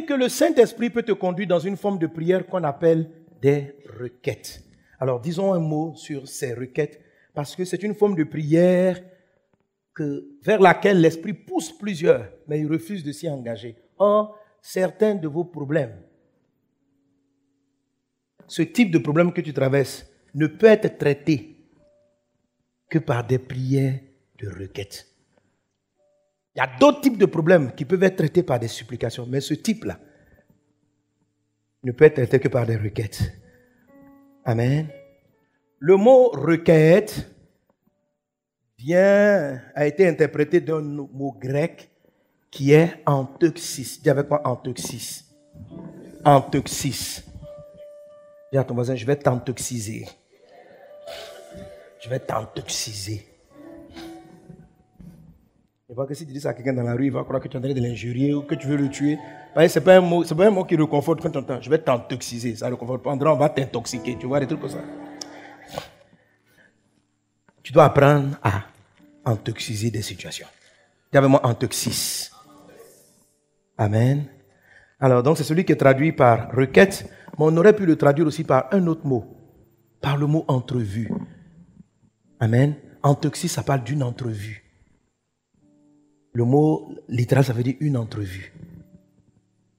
dit que le Saint-Esprit peut te conduire dans une forme de prière qu'on appelle des requêtes. Alors, disons un mot sur ces requêtes, parce que c'est une forme de prière vers laquelle l'Esprit pousse plusieurs, mais il refuse de s'y engager. Or, certains de vos problèmes, ce type de problème que tu traverses, ne peut être traité que par des prières de requêtes. Il y a d'autres types de problèmes qui peuvent être traités par des supplications, mais ce type-là ne peut être traité que par des requêtes. Amen. Le mot requête a été interprété d'un mot grec qui est anteuxis. Dis avec moi anteuxis. Anteuxis. Dis à ton voisin, je vais t'anteuxiser. Je vais t'anteuxiser. Je vois que si tu dis ça à quelqu'un dans la rue, il va croire que tu es en train de l'injurier ou que tu veux le tuer. Ce n'est pas un mot qui réconforte quand tu entends. Je vais t'anteuxiser. Ça ne réconforte pas. On va t'intoxiquer. Tu vois des trucs comme ça. Tu dois apprendre à anteuxiser des situations. Dis avec moi anteuxis. Amen. Alors, donc, c'est celui qui est traduit par requête, mais on aurait pu le traduire aussi par un autre mot, par le mot entrevue. Amen. Anteuxis, ça parle d'une entrevue. Le mot littéral, ça veut dire une entrevue.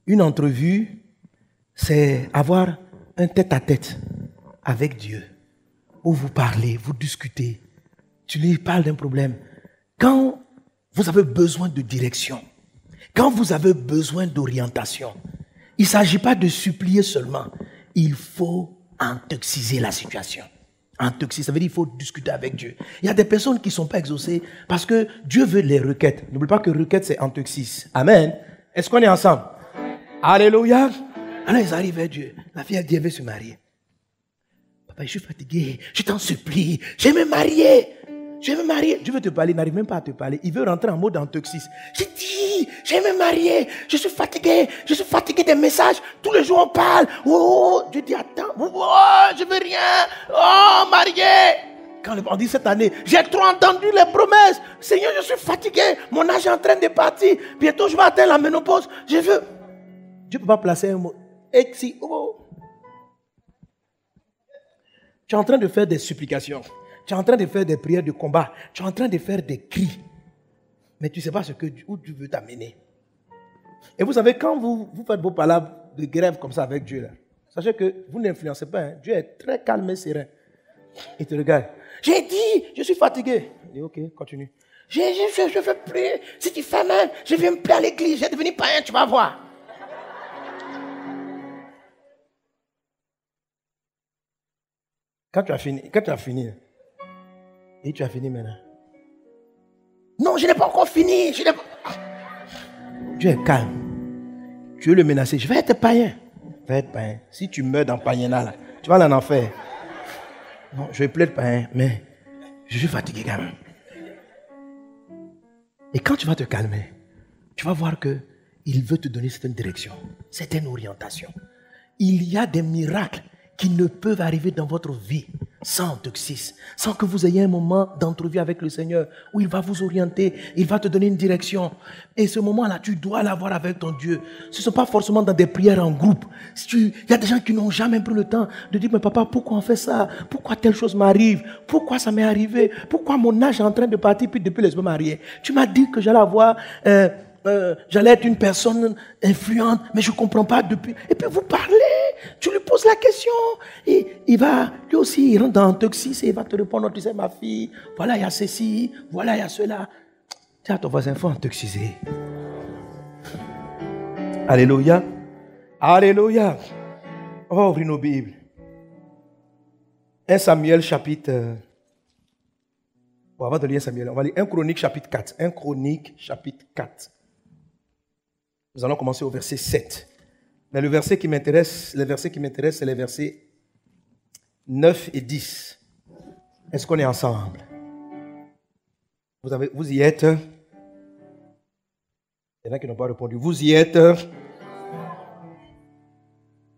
Une entrevue, c'est avoir un tête-à-tête avec Dieu, où vous parlez, vous discutez, tu lui parles d'un problème. Quand vous avez besoin de direction, quand vous avez besoin d'orientation, il ne s'agit pas de supplier seulement, il faut anteuxiser la situation. Anteuxiser, ça veut dire qu'il faut discuter avec Dieu. Il y a des personnes qui ne sont pas exaucées parce que Dieu veut les requêtes. N'oublie pas que requête, c'est anteuxis. Amen. Est-ce qu'on est ensemble? Alléluia. Alors ils arrivent vers Dieu. La fille, elle dit, elle veut se marier. Papa, je suis fatigué. Je t'en supplie. Je vais me marier. Je vais me marier. Dieu veut te parler. Il n'arrive même pas à te parler. Il veut rentrer en mode anteuxis. Je dis, je vais me marier. Je suis fatigué. Je suis fatigué des messages. Tous les jours on parle. Oh, Dieu dit, attends. Oh, je veux rien. Oh, marié. Quand on dit cette année, j'ai trop entendu les promesses. Seigneur, je suis fatigué. Mon âge est en train de partir. Bientôt, je vais atteindre la ménopause. Je veux. Dieu ne peut pas placer un mot. Exi. Oh. Tu es en train de faire des supplications. Tu es en train de faire des prières de combat. Tu es en train de faire des cris. Mais tu ne sais pas où Dieu veut t'amener. Et vous savez, quand vous faites vos palabres de grève comme ça avec Dieu, là, sachez que vous n'influencez pas. Hein. Dieu est très calme et serein. Il te regarde. J'ai dit, je suis fatigué. Il dit, ok, continue. Je veux prier. Si tu fais mal, je viens me plaire à l'église. Je vais devenir païen, tu vas voir. Quand tu as fini, et tu as fini maintenant. Non, je n'ai pas encore fini. Dieu est calme. Tu veux le menacer. Je vais être païen. Je vais être païen. Si tu meurs dans païenat, là, tu vas aller en enfer. Non, je vais plaire païen, mais je suis fatigué quand même. Et quand tu vas te calmer, tu vas voir qu'il veut te donner certaines directions, certaines orientations. Il y a des miracles qui ne peuvent arriver dans votre vie sans anteuxis, sans que vous ayez un moment d'entrevue avec le Seigneur où il va vous orienter, il va te donner une direction. Et ce moment-là, tu dois l'avoir avec ton Dieu. Ce ne sont pas forcément dans des prières en groupe. Il y a des gens qui n'ont jamais pris le temps de dire, mais papa, pourquoi on fait ça? Pourquoi telle chose m'arrive? Pourquoi ça m'est arrivé? Pourquoi mon âge est en train de partir puis depuis les me marier? Tu m'as dit que j'allais avoir... j'allais être une personne influente, mais je ne comprends pas depuis. Et puis vous parlez, tu lui poses la question, et il va, lui aussi, il rentre dans l'anteuxis et il va te répondre, tu sais ma fille, voilà il y a ceci, voilà il y a cela. Tiens, ton voisin, il faut anteuxiser. Alléluia. Alléluia. On va ouvrir nos Bibles. 1 Samuel chapitre... Bon, avant de lire Samuel, on va lire 1 Chronique chapitre 4. 1 Chronique chapitre 4. Nous allons commencer au verset 7. Mais le verset qui m'intéresse, c'est les versets 9 et 10. Est-ce qu'on est ensemble? Vous y êtes? Il y en a qui n'ont pas répondu. Vous y êtes?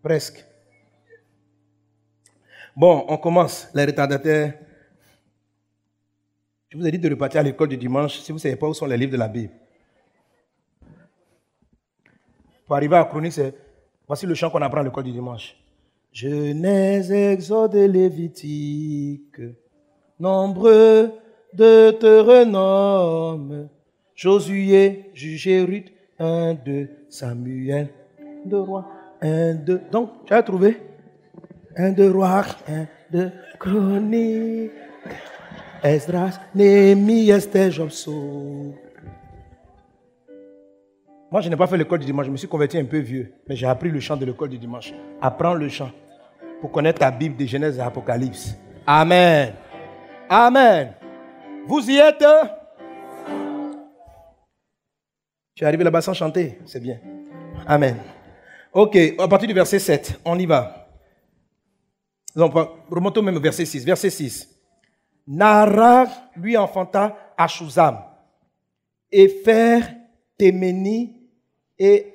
Presque. Bon, on commence. Les retardataires. Je vous ai dit de repartir à l'école du dimanche si vous ne savez pas où sont les livres de la Bible. Pour arriver à chronique, c'est voici le chant qu'on apprend à l'école du dimanche. Genèse, Exode et Lévitique, nombreux Deutéronome, Josué, Jugé, Ruth, 1, 2, Samuel, 2 rois, 1, 2. Donc, tu as trouvé 1, 2 rois, 1, 2 chroniques, Esdras, Néhémie, Esther, Job, Psaume. Moi, je n'ai pas fait l'école du dimanche, je me suis converti un peu vieux, mais j'ai appris le chant de l'école du dimanche. Apprends le chant pour connaître ta Bible de Genèse et Apocalypse. Amen. Amen. Vous y êtes? Tu es arrivé là-bas sans chanter, c'est bien. Amen. Ok, à partir du verset 7, on y va. Donc, remontons même au verset 6. Verset 6. Nara lui enfanta Ashuzam, Épher, Téméni et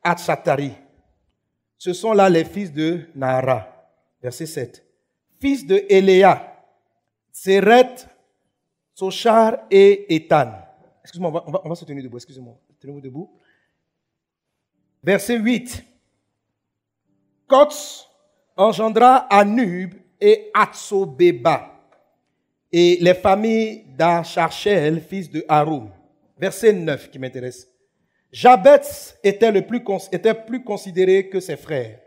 Atchatari. Ce sont là les fils de Nara. Verset 7. Fils de Éléa, Séret, Sochar et Étan. Excusez-moi, on va se tenir debout. Excusez-moi, tenez-vous debout. Verset 8. Kots engendra Anub et Atsobeba et les familles d'Acharchel, fils de Haroum. Verset 9 qui m'intéresse. Jabetz était plus considéré que ses frères.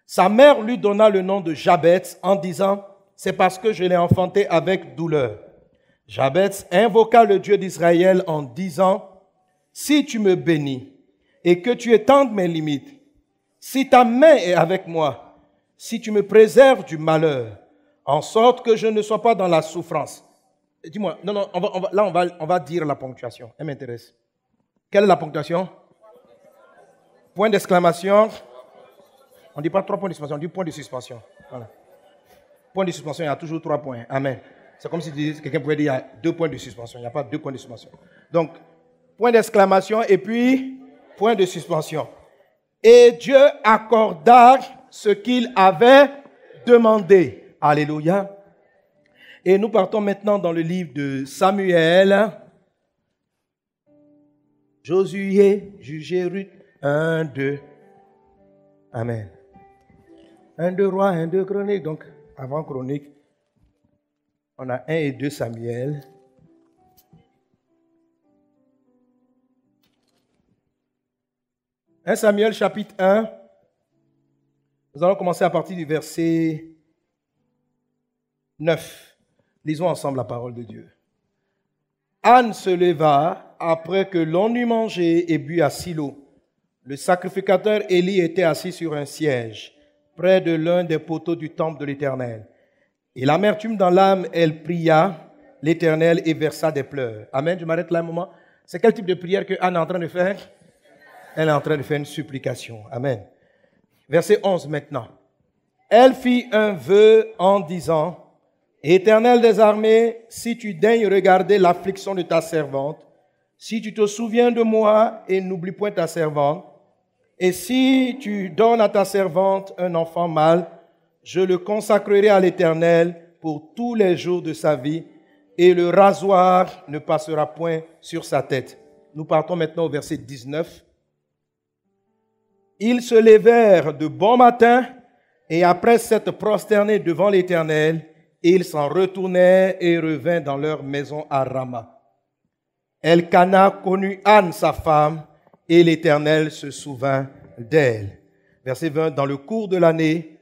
Sa mère lui donna le nom de Jabetz en disant « C'est parce que je l'ai enfanté avec douleur ». Jabetz invoqua le Dieu d'Israël en disant « Si tu me bénis et que tu étendes mes limites, si ta main est avec moi, si tu me préserves du malheur, en sorte que je ne sois pas dans la souffrance. » Dis-moi, non, on va dire la ponctuation. Elle m'intéresse. Quelle est la ponctuation? Point d'exclamation. On ne dit pas 3 points de suspension, on dit point de suspension. Voilà. Point de suspension, il y a toujours 3 points. Amen. C'est comme si quelqu'un pouvait dire il y a 2 points de suspension. Il n'y a pas 2 points de suspension. Donc, point d'exclamation et puis point de suspension. Et Dieu accorda ce qu'il avait demandé. Alléluia. Et nous partons maintenant dans le livre de Samuel. Josué, Jugé, Ruth, 1, 2. Amen. 1, 2 rois, 1, 2 chroniques. Donc, avant chronique, on a 1 et 2 Samuel. « 1 Samuel chapitre 1, nous allons commencer à partir du verset 9. Lisons ensemble la parole de Dieu. Anne se leva après que l'on eut mangé et bu à Silo. Le sacrificateur Élie était assis sur un siège, près de l'un des poteaux du temple de l'Éternel. Et l'amertume dans l'âme, elle pria l'Éternel et versa des pleurs. Amen, je m'arrête là un moment. C'est quel type de prière que Anne est en train de faire? Elle est en train de faire une supplication. Amen. Verset 11 maintenant. Elle fit un vœu en disant, « Éternel des armées, si tu daignes regarder l'affliction de ta servante, si tu te souviens de moi et n'oublie point ta servante, et si tu donnes à ta servante un enfant mâle, je le consacrerai à l'Éternel pour tous les jours de sa vie, et le rasoir ne passera point sur sa tête. » Nous partons maintenant au verset 19. Ils se levèrent de bon matin, et après s'être prosternés devant l'Éternel, ils s'en retournèrent et revinrent dans leur maison à Rama. Elkana connut Anne, sa femme, et l'Éternel se souvint d'elle. Verset 20. Dans le cours de l'année,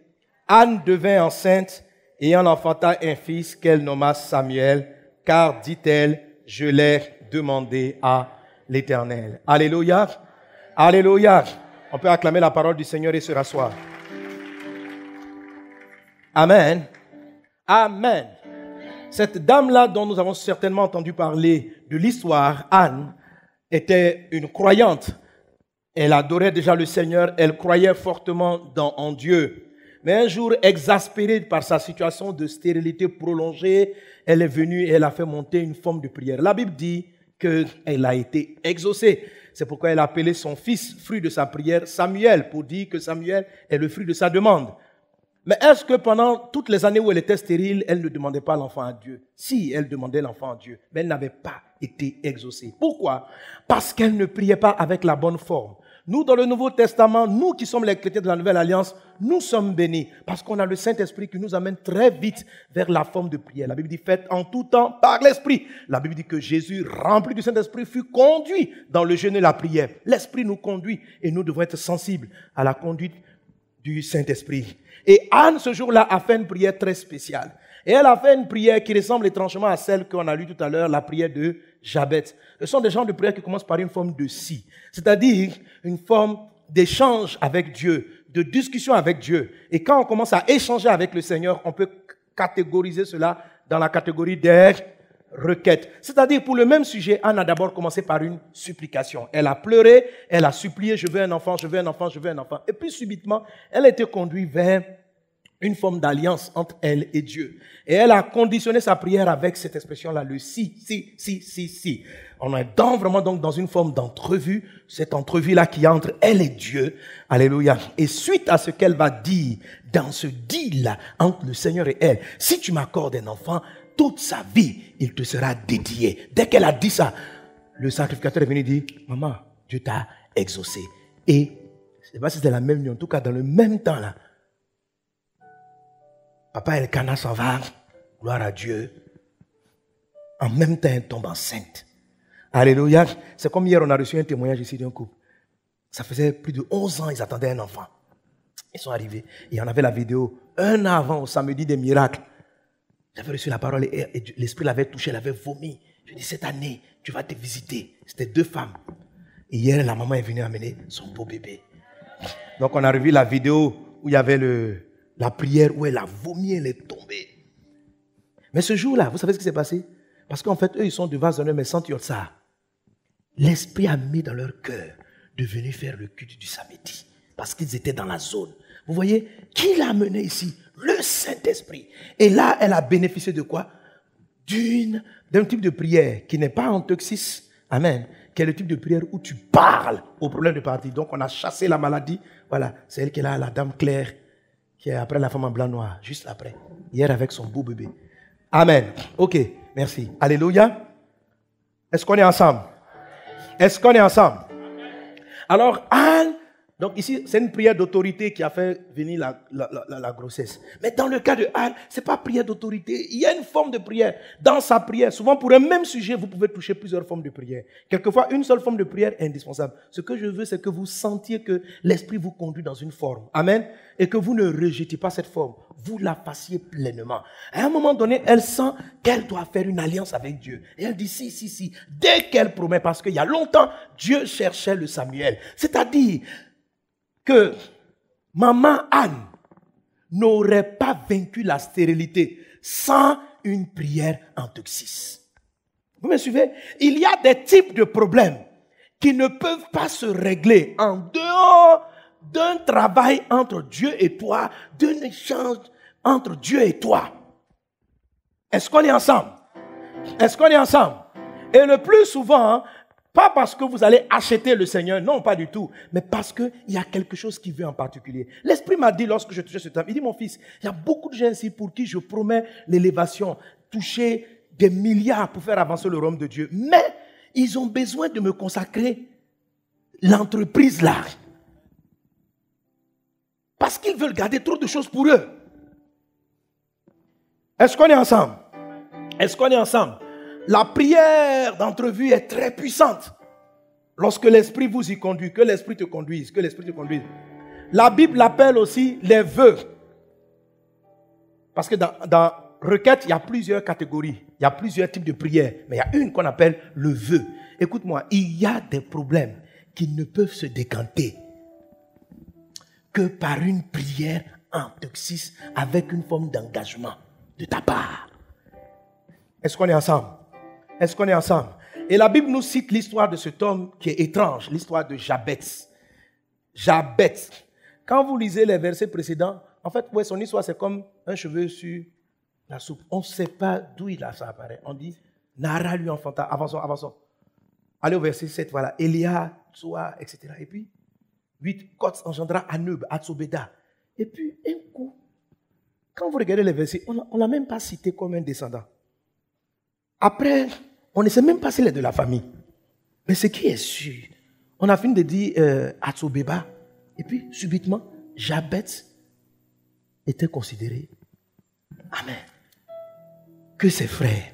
Anne devint enceinte et en enfanta un fils qu'elle nomma Samuel, car, dit-elle, je l'ai demandé à l'Éternel. Alléluia. Alléluia. On peut acclamer la parole du Seigneur et se rasseoir. Amen. Amen. Cette dame-là dont nous avons certainement entendu parler de l'histoire, Anne, était une croyante. Elle adorait déjà le Seigneur, elle croyait fortement en Dieu. Mais un jour, exaspérée par sa situation de stérilité prolongée, elle est venue et elle a fait monter une forme de prière. La Bible dit qu'elle a été exaucée. C'est pourquoi elle a appelé son fils, fruit de sa prière, Samuel, pour dire que Samuel est le fruit de sa demande. Mais est-ce que pendant toutes les années où elle était stérile, elle ne demandait pas l'enfant à Dieu? Si, elle demandait l'enfant à Dieu, mais elle n'avait pas été exaucée. Pourquoi? Parce qu'elle ne priait pas avec la bonne forme. Nous, dans le Nouveau Testament, nous qui sommes les chrétiens de la Nouvelle Alliance, nous sommes bénis parce qu'on a le Saint-Esprit qui nous amène très vite vers la forme de prière. La Bible dit, faites en tout temps par l'Esprit. La Bible dit que Jésus, rempli du Saint-Esprit, fut conduit dans le jeûne et la prière. L'Esprit nous conduit et nous devons être sensibles à la conduite du Saint-Esprit. Et Anne, ce jour-là, a fait une prière très spéciale. Et elle a fait une prière qui ressemble étrangement à celle qu'on a lue tout à l'heure, la prière de Jabez. Ce sont des genres de prières qui commencent par une forme de si, c'est-à-dire une forme d'échange avec Dieu, de discussion avec Dieu. Et quand on commence à échanger avec le Seigneur, on peut catégoriser cela dans la catégorie des requêtes. C'est-à-dire pour le même sujet, Anne a d'abord commencé par une supplication. Elle a pleuré, elle a supplié, je veux un enfant, je veux un enfant, je veux un enfant. Et puis subitement, elle a été conduite vers une forme d'alliance entre elle et Dieu. Et elle a conditionné sa prière avec cette expression-là, le si. On est vraiment donc dans une forme d'entrevue, cette entrevue-là qui est entre elle et Dieu. Alléluia. Et suite à ce qu'elle va dire dans ce deal-là entre le Seigneur et elle, si tu m'accordes un enfant, toute sa vie, il te sera dédié. Dès qu'elle a dit ça, le sacrificateur est venu dire, maman, Dieu t'a exaucé. Et je ne sais pas si c'était la même nuit, en tout cas dans le même temps là, Papa Elkanah s'en va, gloire à Dieu. En même temps, elle tombe enceinte. Alléluia. C'est comme hier, on a reçu un témoignage ici d'un couple. Ça faisait plus de 11 ans, ils attendaient un enfant. Ils sont arrivés. Et on avait la vidéo un an avant, au samedi des miracles. J'avais reçu la parole et l'esprit l'avait touché, elle avait vomi. Je dis, cette année, tu vas te visiter. C'était 2 femmes. Et hier, la maman est venue amener son beau bébé. Donc, on a revu la vidéo où il y avait la prière où elle a vomi, elle est tombée. Mais ce jour-là, vous savez ce qui s'est passé? Parce qu'en fait, eux, ils sont devant un homme, mais sans ça. L'Esprit a mis dans leur cœur de venir faire le culte du samedi. Parce qu'ils étaient dans la zone. Vous voyez, qui l'a amené ici? Le Saint-Esprit. Et là, elle a bénéficié de quoi? D'un type de prière qui n'est pas en toxis. Amen. Qui est le type de prière où tu parles au problème de partie. Donc, on a chassé la maladie. Voilà, c'est elle qui est là, la dame Claire, qui est après la femme en blanc-noir, juste après. Hier avec son beau bébé. Amen. Ok, merci. Alléluia. Est-ce qu'on est ensemble? Est-ce qu'on est ensemble? Alors, Anne, donc ici, c'est une prière d'autorité qui a fait venir la grossesse. Mais dans le cas de Anne, ce n'est pas prière d'autorité. Il y a une forme de prière. Dans sa prière, souvent pour un même sujet, vous pouvez toucher plusieurs formes de prière. Quelquefois, une seule forme de prière est indispensable. Ce que je veux, c'est que vous sentiez que l'Esprit vous conduit dans une forme. Amen. Et que vous ne rejetez pas cette forme. Vous la fassiez pleinement. À un moment donné, elle sent qu'elle doit faire une alliance avec Dieu. Et elle dit si. Dès qu'elle promet, parce qu'il y a longtemps, Dieu cherchait le Samuel. C'est-à-dire que maman Anne n'aurait pas vaincu la stérilité sans une prière en toxis. Vous me suivez? Il y a des types de problèmes qui ne peuvent pas se régler en dehors d'un travail entre Dieu et toi, d'un échange entre Dieu et toi. Est-ce qu'on est ensemble? Est-ce qu'on est ensemble? Et le plus souvent, pas parce que vous allez acheter le Seigneur, non, pas du tout, mais parce qu'il y a quelque chose qui veut en particulier. L'Esprit m'a dit lorsque je touchais ce temps, il dit, mon fils, il y a beaucoup de gens ici pour qui je promets l'élévation, toucher des milliards pour faire avancer le royaume de Dieu. Mais ils ont besoin de me consacrer l'entreprise là. Parce qu'ils veulent garder trop de choses pour eux. Est-ce qu'on est ensemble? Est-ce qu'on est ensemble? La prière d'entrevue est très puissante. Lorsque l'Esprit vous y conduit, que l'Esprit te conduise, que l'Esprit te conduise. La Bible l'appelle aussi les vœux. Parce que dans requête, il y a plusieurs catégories. Il y a plusieurs types de prières. Mais il y a une qu'on appelle le vœu. Écoute-moi, il y a des problèmes qui ne peuvent se décanter que par une prière en toxis avec une forme d'engagement de ta part. Est-ce qu'on est ensemble? Est-ce qu'on est ensemble? Et la Bible nous cite l'histoire de cet homme qui est étrange, l'histoire de Jabez. Jabez. Quand vous lisez les versets précédents, en fait, ouais, son histoire, c'est comme un cheveu sur la soupe. On ne sait pas d'où ça apparaît. On dit, Nara lui enfanta. Avançons. Allez au verset 7, voilà. Elia, Tsoa, etc. Et puis, 8, Kots engendra Anub, Atsobeda. Et puis, un coup, quand vous regardez les versets, on ne l'a même pas cité comme un descendant. Après, on ne sait même pas s'il est de la famille. Mais ce qui est sûr, On a fini de dire Atsobeba. Et puis, subitement, Jabez était considéré. Amen. Que ses frères.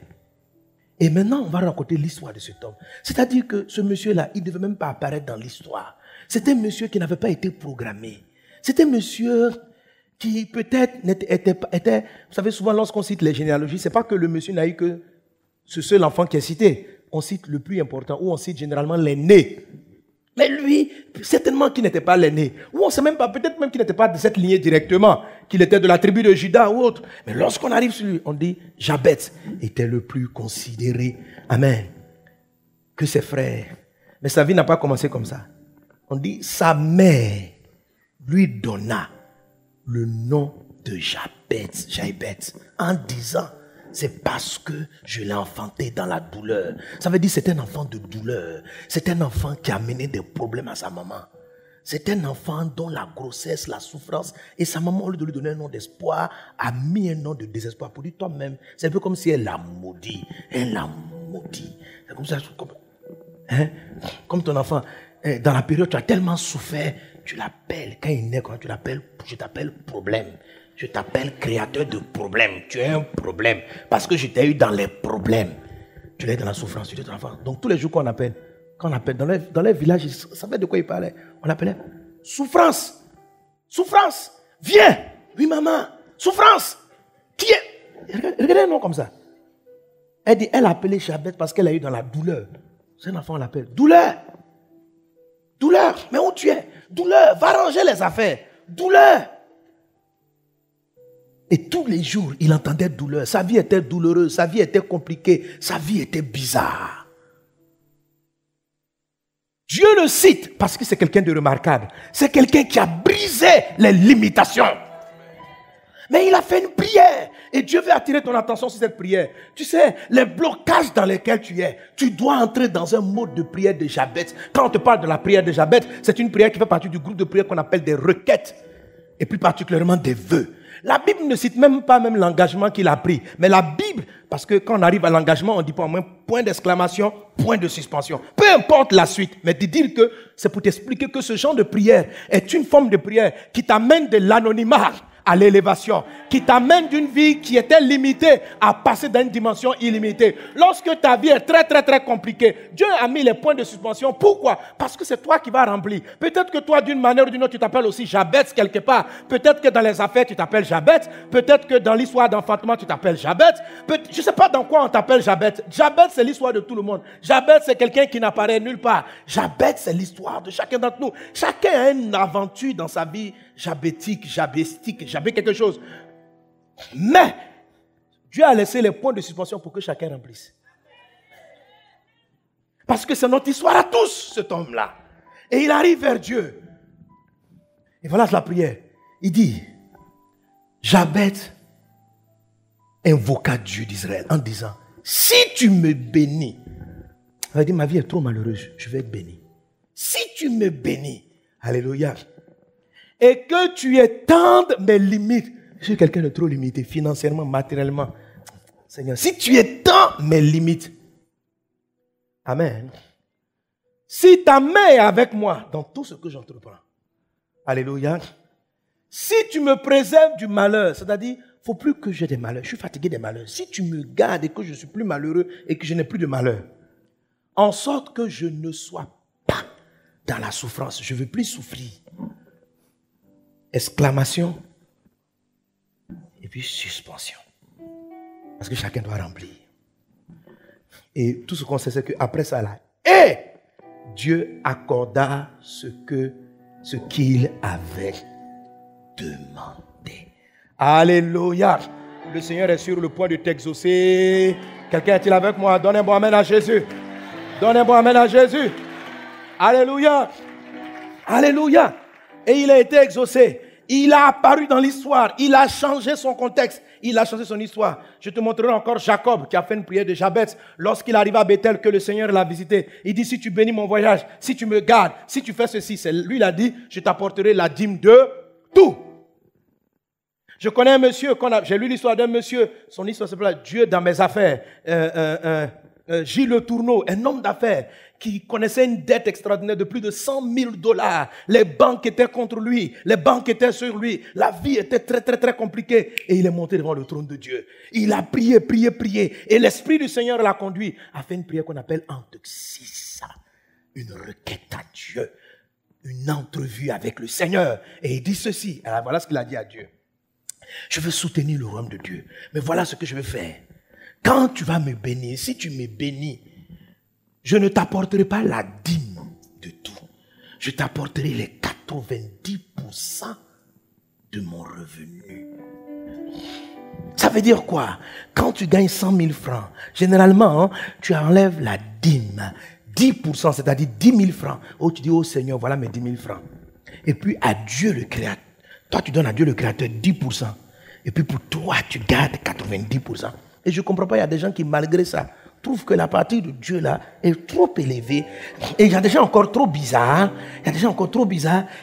Et maintenant, on va raconter l'histoire de cet homme. C'est-à-dire que ce monsieur-là, il ne devait même pas apparaître dans l'histoire. C'était un monsieur qui n'avait pas été programmé. C'était un monsieur qui peut-être était... Vous savez, souvent, lorsqu'on cite les généalogies, ce n'est pas que le monsieur n'a eu que ce seul enfant qui est cité. On cite le plus important, ou on cite généralement l'aîné. Mais lui, certainement qu'il n'était pas l'aîné. Ou on ne sait même pas, peut-être même qu'il n'était pas de cette lignée directement, qu'il était de la tribu de Juda ou autre. Mais lorsqu'on arrive sur lui, on dit Jabez était le plus considéré. Amen. Que ses frères. Mais sa vie n'a pas commencé comme ça. On dit sa mère lui donna le nom de Jabez, en disant c'est parce que je l'ai enfanté dans la douleur. Ça veut dire que c'est un enfant de douleur. C'est un enfant qui a amené des problèmes à sa maman. C'est un enfant dont la grossesse, la souffrance, et sa maman, au lieu de lui donner un nom d'espoir, a mis un nom de désespoir pour dire toi-même. C'est un peu comme si elle l'a maudit. Elle l'a maudit. C'est comme ça. Comme ton enfant, dans la période, tu as tellement souffert, tu l'appelles, quand il naît, quand tu l'appelles, je t'appelle problème. Je t'appelle créateur de problèmes. Tu es un problème. Parce que je t'ai eu dans les problèmes. Tu l'es dans la souffrance, tu es ton enfant. Donc tous les jours qu'on appelle, dans les villages, ils savaient de quoi ils parlaient. On appelait souffrance. Souffrance. Viens. Oui, maman. Souffrance. Qui est? Regardez un nom comme ça. Elle dit, elle a appelé Jabez parce qu'elle a eu dans la douleur. C'est un enfant, on l'appelle. Douleur. Douleur. Mais où tu es? Douleur. Va ranger les affaires. Douleur. Et tous les jours, il entendait douleur. Sa vie était douloureuse, sa vie était compliquée, sa vie était bizarre. Dieu le cite parce que c'est quelqu'un de remarquable. C'est quelqu'un qui a brisé les limitations. Mais il a fait une prière. Et Dieu veut attirer ton attention sur cette prière. Tu sais, les blocages dans lesquels tu es, tu dois entrer dans un mode de prière de Jabez. Quand on te parle de la prière de Jabez, c'est une prière qui fait partie du groupe de prière qu'on appelle des requêtes. Et plus particulièrement des vœux. La Bible ne cite même pas l'engagement qu'il a pris. Mais la Bible, parce que quand on arrive à l'engagement, on dit pas au moins point d'exclamation, point de suspension. Peu importe la suite, mais de dire que c'est pour t'expliquer que ce genre de prière est une forme de prière qui t'amène de l'anonymat à l'élévation, qui t'amène d'une vie qui était limitée à passer dans une dimension illimitée. Lorsque ta vie est très très très compliquée, Dieu a mis les points de suspension. Pourquoi? Parce que c'est toi qui vas remplir. Peut-être que toi, d'une manière ou d'une autre, tu t'appelles aussi Jabez quelque part. Peut-être que dans les affaires, tu t'appelles Jabez. Peut-être que dans l'histoire d'enfantement, tu t'appelles Jabez. Je ne sais pas dans quoi on t'appelle Jabez. Jabez, c'est l'histoire de tout le monde. Jabez, c'est quelqu'un qui n'apparaît nulle part. Jabez, c'est l'histoire de chacun d'entre nous. Chacun a une aventure dans sa vie jabétique, jabestique, jabé quelque chose. Mais Dieu a laissé les points de suspension pour que chacun remplisse. Parce que c'est notre histoire à tous, cet homme-là. Et il arrive vers Dieu. Et voilà la prière. Il dit, Jabez invoqua Dieu d'Israël en disant, si tu me bénis, il va dire, ma vie est trop malheureuse, je vais être béni. Si tu me bénis, alléluia, et que tu étendes mes limites. Je suis quelqu'un de trop limité, financièrement, matériellement. Seigneur, si tu étends mes limites. Amen. Si ta main est avec moi dans tout ce que j'entreprends. Alléluia. Si tu me préserves du malheur, c'est-à-dire, il ne faut plus que j'ai des malheurs. Je suis fatigué des malheurs. Si tu me gardes et que je ne suis plus malheureux et que je n'ai plus de malheur, en sorte que je ne sois pas dans la souffrance, je ne veux plus souffrir. Exclamation. Et puis suspension. Parce que chacun doit remplir. Et tout ce qu'on sait, c'est qu'après ça, là, et Dieu accorda ce qu'il avait demandé. Alléluia. Le Seigneur est sur le point de t'exaucer. Quelqu'un est-il avec moi? Donne un bon amen à Jésus. Donne un bon amen à Jésus. Alléluia. Alléluia. Et il a été exaucé. Il a apparu dans l'histoire. Il a changé son contexte. Il a changé son histoire. Je te montrerai encore Jacob qui a fait une prière de Jabez lorsqu'il arrive à Bethel que le Seigneur l'a visité. Il dit, si tu bénis mon voyage, si tu me gardes, si tu fais ceci, c'est lui il a dit, je t'apporterai la dîme de tout. Je connais un monsieur, j'ai lu l'histoire d'un monsieur, son histoire s'appelle Dieu dans mes affaires. Gilles Le Tourneau, un homme d'affaires qui connaissait une dette extraordinaire de plus de 100 000 $. Les banques étaient contre lui, les banques étaient sur lui. La vie était très, très, très compliquée. Et il est monté devant le trône de Dieu. Il a prié, prié, prié. Et l'Esprit du Seigneur l'a conduit à faire une prière qu'on appelle Anteuxis. Une requête à Dieu. Une entrevue avec le Seigneur. Et il dit ceci. Alors voilà ce qu'il a dit à Dieu. Je veux soutenir le royaume de Dieu. Mais voilà ce que je veux faire. Quand tu vas me bénir, si tu me bénis, je ne t'apporterai pas la dîme de tout. Je t'apporterai les 90% de mon revenu. Ça veut dire quoi? Quand tu gagnes 100 000 francs, généralement, tu enlèves la dîme. 10%, c'est-à-dire 10 000 francs. Oh, tu dis, oh Seigneur, voilà mes 10 000 francs. Et puis à Dieu le Créateur, toi tu donnes à Dieu le Créateur 10%. Et puis pour toi, tu gardes 90%. Et je ne comprends pas, il y a des gens qui, malgré ça, trouvent que la partie de Dieu là est trop élevée. Et il y a des gens encore trop bizarres,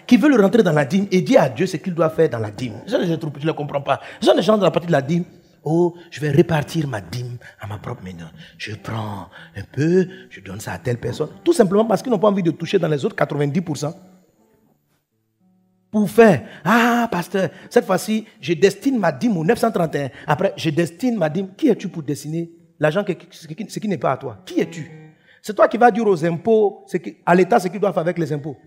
qui veulent rentrer dans la dîme et dire à Dieu ce qu'il doit faire dans la dîme. Je ne le comprends pas. Ce sont des gens dans la partie de la dîme. Oh, je vais répartir ma dîme à ma propre manière. Je prends un peu, je donne ça à telle personne. Tout simplement parce qu'ils n'ont pas envie de toucher dans les autres 90%. Pour faire, pasteur, cette fois-ci, je destine ma dîme au 931. Après, je destine ma dîme. Qui es-tu pour destiner l'argent ce qui n'est pas à toi? Qui es-tu? C'est toi qui vas dire aux impôts, à l'État, ce qu'ils doivent faire avec les impôts.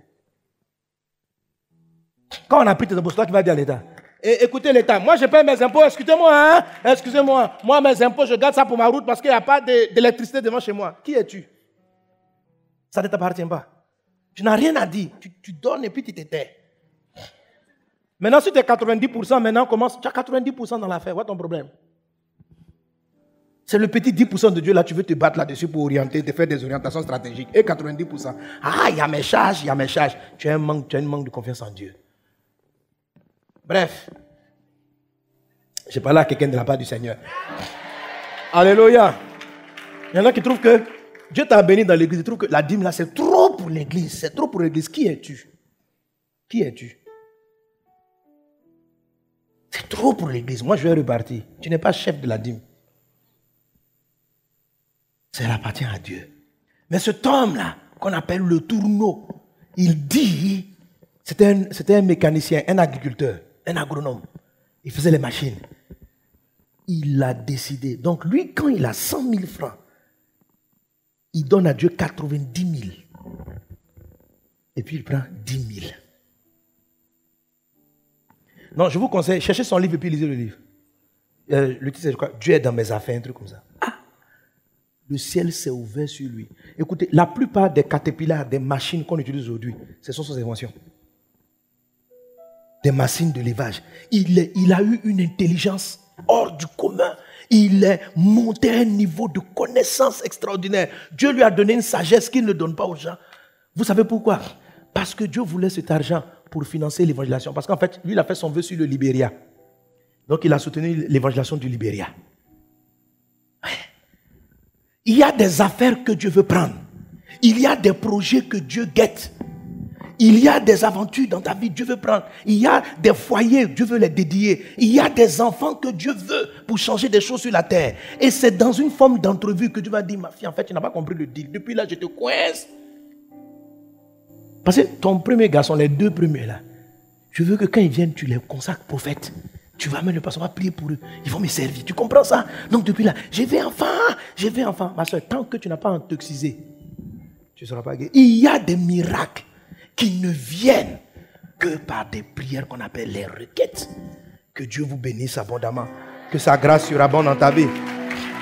Quand on a pris tes impôts, c'est toi qui vas dire à l'État. Écoutez l'État, moi je paye mes impôts, excusez-moi, excusez-moi. Moi mes impôts, je garde ça pour ma route parce qu'il n'y a pas d'électricité devant chez moi. Qui es-tu? Ça ne t'appartient pas. Tu n'as rien à dire. Tu donnes et puis tu te tais. Maintenant, si tu es 90%, maintenant commence, tu as 90% dans l'affaire, what est ton problème? C'est le petit 10% de Dieu là, tu veux te battre là-dessus pour orienter, te faire des orientations stratégiques. Et 90%, il y a mes charges, Tu as un manque de confiance en Dieu. Bref, j'ai parlé à quelqu'un de la part du Seigneur. Alléluia. Il y en a qui trouvent que Dieu t'a béni dans l'église, ils trouvent que la dîme là, c'est trop pour l'église. C'est trop pour l'église. Qui es-tu? Qui es-tu? C'est trop pour l'église. Moi, je vais repartir. Tu n'es pas chef de la dîme. Ça appartient à Dieu. Mais cet homme-là, qu'on appelle le Tourneau, il dit, c'était un mécanicien, un agriculteur, un agronome. Il faisait les machines. Il a décidé. Donc lui, quand il a 100 000 francs, il donne à Dieu 90 000. Et puis il prend 10 000. Non, je vous conseille, cherchez son livre et puis lisez le livre. Le titre c'est quoi? Dieu est dans mes affaires, un truc comme ça. Le ciel s'est ouvert sur lui. Écoutez, la plupart des caterpillars, des machines qu'on utilise aujourd'hui, ce sont ses inventions. Des machines de levage. Il a eu une intelligence hors du commun. Il est monté à un niveau de connaissance extraordinaire. Dieu lui a donné une sagesse qu'il ne donne pas aux gens. Vous savez pourquoi? Parce que Dieu voulait cet argent pour financer l'évangélisation. Parce qu'en fait, lui, il a fait son vœu sur le Libéria. Donc, il a soutenu l'évangélisation du Libéria. Il y a des affaires que Dieu veut prendre. Il y a des projets que Dieu guette. Il y a des aventures dans ta vie, Dieu veut prendre. Il y a des foyers, Dieu veut les dédier. Il y a des enfants que Dieu veut pour changer des choses sur la terre. Et c'est dans une forme d'entrevue que Dieu va dire, ma fille, en fait, tu n'as pas compris le deal. Depuis là, je te coince. Parce que ton premier garçon, les deux premiers là, je veux que quand ils viennent, tu les consacres prophètes. Tu vas amener le pasteur, on va prier pour eux. Ils vont me servir. Tu comprends ça? Donc depuis là, je vais enfant. Ma soeur, tant que tu n'as pas intoxisé, tu ne seras pas guéri. Il y a des miracles qui ne viennent que par des prières qu'on appelle les requêtes. Que Dieu vous bénisse abondamment. Que sa grâce surabonde dans ta vie.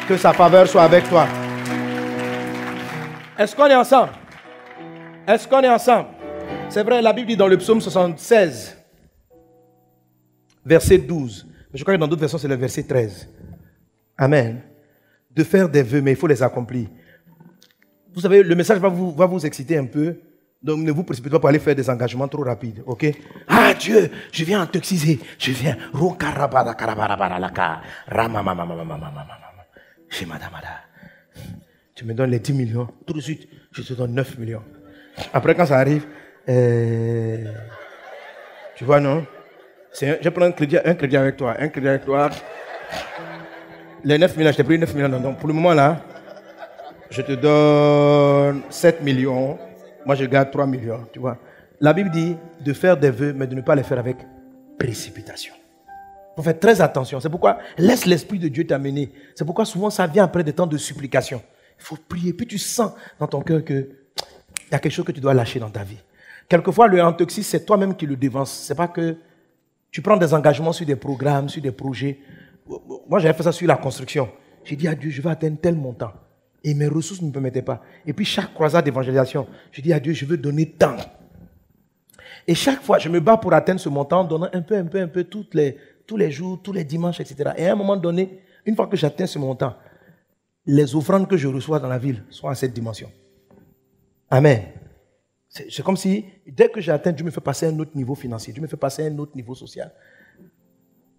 Que sa faveur soit avec toi. Est-ce qu'on est ensemble? Est-ce qu'on est ensemble? C'est vrai, la Bible dit dans le psaume 76, verset 12. Mais je crois que dans d'autres versions, c'est le verset 13. Amen. De faire des vœux, mais il faut les accomplir. Vous savez, le message va vous exciter un peu. Donc ne vous précipitez pas pour aller faire des engagements trop rapides. Ok? Ah Dieu, je viens intoxiser. Je viens. Tu me donnes les 10 millions. Tout de suite, je te donne 9 millions. Après, quand ça arrive, tu vois, non? Je prends un crédit avec toi. Les 9 millions, je t'ai pris 9 millions. Donc, pour le moment, là, je te donne 7 millions, moi je garde 3 millions, tu vois. La Bible dit de faire des vœux, mais de ne pas les faire avec précipitation. Il faut faire très attention. C'est pourquoi laisse l'Esprit de Dieu t'amener. C'est pourquoi souvent ça vient après des temps de supplication. Il faut prier, puis tu sens dans ton cœur qu'il y a quelque chose que tu dois lâcher dans ta vie. Quelquefois, le antoxis, c'est toi-même qui le dévance. C'est pas que tu prends des engagements sur des programmes, sur des projets. Moi, j'avais fait ça sur la construction. J'ai dit à Dieu, je vais atteindre tel montant. Et mes ressources ne me permettaient pas. Et puis, chaque croisade d'évangélisation, je dis à Dieu, je veux donner tant. Et chaque fois, je me bats pour atteindre ce montant, donnant un peu, tous les jours, tous les dimanches, etc. Et à un moment donné, une fois que j'atteins ce montant, les offrandes que je reçois dans la ville sont à cette dimension. Amen. C'est comme si, dès que j'atteins, Dieu me fait passer à un autre niveau financier, Dieu me fait passer à un autre niveau social.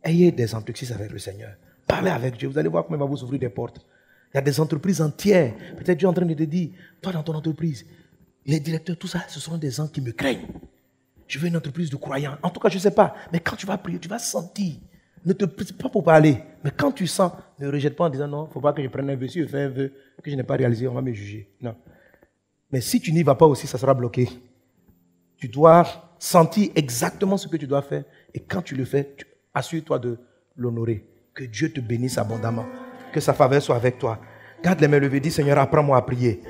Ayez des antoxis avec le Seigneur. Parlez avec Dieu, vous allez voir comment il va vous ouvrir des portes. Il y a des entreprises entières. Peut-être Dieu est en train de te dire, toi dans ton entreprise, les directeurs, tout ça, ce sont des gens qui me craignent. Je veux une entreprise de croyants. En tout cas, je ne sais pas. Mais quand tu vas prier, tu vas sentir. Ne te prie pas pour parler. Mais quand tu sens, ne rejette pas en disant non, il ne faut pas que je prenne un vœu. Si je fais un vœu que je n'ai pas réalisé, on va me juger. Non. Mais si tu n'y vas pas aussi, ça sera bloqué. Tu dois sentir exactement ce que tu dois faire. Et quand tu le fais, assure-toi de l'honorer. Que Dieu te bénisse abondamment. Que sa faveur soit avec toi. Garde les mains levées. Dis Seigneur, apprends-moi à prier.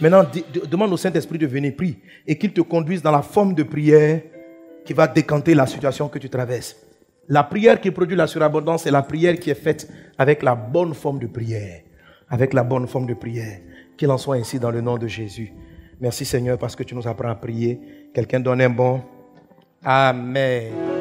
Maintenant, demande au Saint-Esprit de venir prier et qu'il te conduise dans la forme de prière qui va décanter la situation que tu traverses. La prière qui produit la surabondance, c'est la prière qui est faite avec la bonne forme de prière. Avec la bonne forme de prière. Qu'il en soit ainsi dans le nom de Jésus. Merci Seigneur parce que tu nous apprends à prier. Quelqu'un donne un bon Amen.